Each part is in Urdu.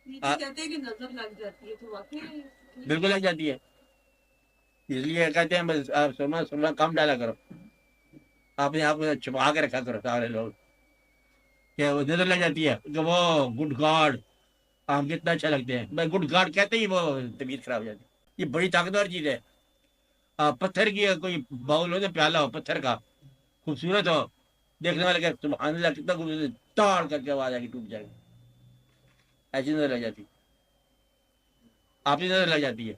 کہتے ہیں کہ نظر لگ جاتی ہے تو واقعی بالکل لگ جاتی ہے، اس لیے کہتے ہیں بس آپ سرما سرما کم ڈالا کرو، آپ نے آپ کو چھپا کے رکھا کرو سارے لوگ، کہ وہ نظر لگ جاتی ہے کہ وہ گڈ گاڈ آم کتنا اچھا لگتے ہیں، بھائی گڈ گاڈ کہتے ہی وہ طبیعت خراب ہو جاتی ہے، یہ بڑی طاقتور چیز ہے۔ پتھر کی کوئی باؤل ہو تو پیالہ ہو پتھر کا، خوبصورت ہو، دیکھنے والے کہ سبحان اللہ کتنا خوبصورت، ٹاڑ کر کے آواز آ کے ٹوٹ جائے گی، ایسی نظر لگ جاتی، آپ کی نظر لگ جاتی ہے،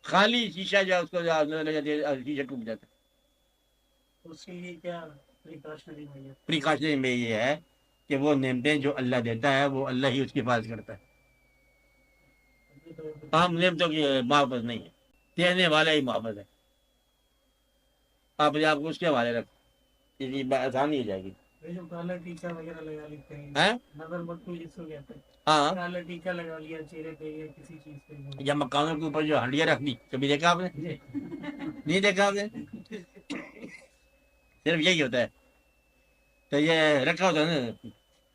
خالی شیشہ جو ہے اس کو جو نظر لگ جاتی ہے شیشہ ٹوٹ جاتا ہے۔ اس کے لیے کیا پریکاشنری میں یہ ہے کہ وہ نعمتیں جو اللہ دیتا ہے وہ اللہ ہی اس کی حفاظت کرتا ہے، عام نعمتوں کی محبت نہیں ہے، دینے والا ہی محبت ہے، آپ کو اس کے حوالے رکھ، یہ آسانی ہو جائے گی۔ جو کالا ٹیکا وغیرہ لگا لیتے ہیں نظر بد کو جس کو کہتے ہیں، ہاں کالا ٹیکا لگا لیا چہرے پہ یا کسی چیز پہ، یا مکانوں کے اوپر جو ہنڈیاں رکھ دی، کبھی دیکھا آپ نے؟ نہیں دیکھا آپ نے؟ صرف یہی ہوتا ہے، تو یہ رکھا ہوتا ہے نا،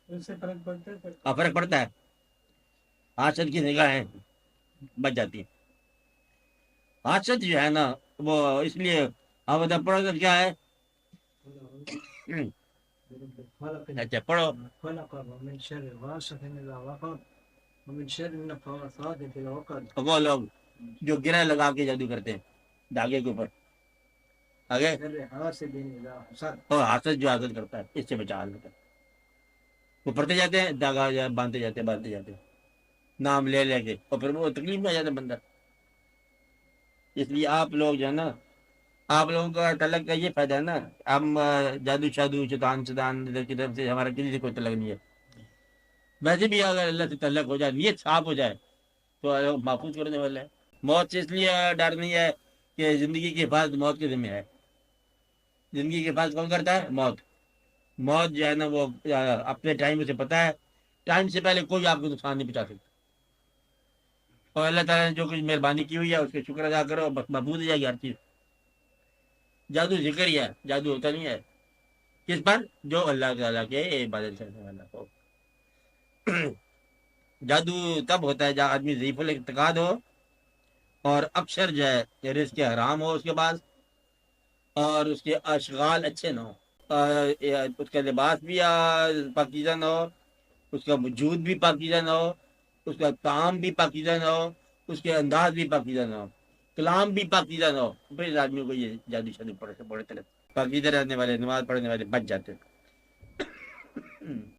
اس سے فرق پڑتا ہے، فرق پڑتا ہے، حاسد کی نگاہیں بچ جاتی ہے، حاسد جو ہے نا وہ اس لیے آپ بتا پڑھو تو کیا ہے، اچھا پڑھو، وہ لوگ جو گرہ لگا کے جادو کرتے ہیں دھاگے کے اوپر، آگے اور حاسد جو حاسد کرتا ہے اس سے بچا لیتا ہے، وہ پڑھتے جاتے ہیں دھاگا باندھتے جاتے ہیں باندھتے جاتے ہیں نام لے لے کے، اور پھر وہ تکلیف میں آ جاتا ہے بندہ۔ اس لیے آپ لوگ جو ہے نا، آپ لوگوں کا تعلق کا یہ فائدہ ہے نا، ہم جادو شادو شیطان کی طرف سے ہمارا کسی سے کوئی تعلق نہیں ہے، ویسے بھی اگر اللہ سے تعلق ہو جائے نیت صاف ہو جائے تو اللہ محفوظ کرنے والا ہے۔ موت سے اس لیے ڈر نہیں ہے کہ زندگی کی حفاظت موت کے ذمہ ہے، زندگی کی حفاظت کون کرتا ہے؟ موت، موت جو ہے نا وہ اپنے ٹائم اسے پتہ ہے، ٹائم سے پہلے کوئی آپ کو نقصان نہیں پہنچا سکتا، اور اللہ تعالیٰ نے جو کچھ مہربانی کی ہوئی ہے اس کے شکر ادا کرو، بس محفوظ ہو جائے گی ہر چیز۔ جادو ذکر ہی ہے، جادو ہوتا نہیں ہے، کس پر؟ جو اللہ تعالیٰ کے عبادت کرنے والا ہو۔ جادو تب ہوتا ہے جب آدمی ضعیف الاعتقاد ہو، اور اکثر جو ہے کہ رزق حرام ہو اس کے پاس، اور اس کے اشغال اچھے نہ ہو، اس کا لباس بھی پاکیزہ نہ ہو، اس کا وجود بھی پاکیزہ نہ ہو، اس کا کام بھی پاکیزہ نہ ہو، اس کے انداز بھی پاکیزہ نہ ہو، کلام بھی پاکیزہ نہ ہو، پھر اس آدمی کو یہ جادو شادو پڑے سے بڑے طرح پاکیزہ رہنے والے نماز پڑھنے والے بچ جاتے ہیں۔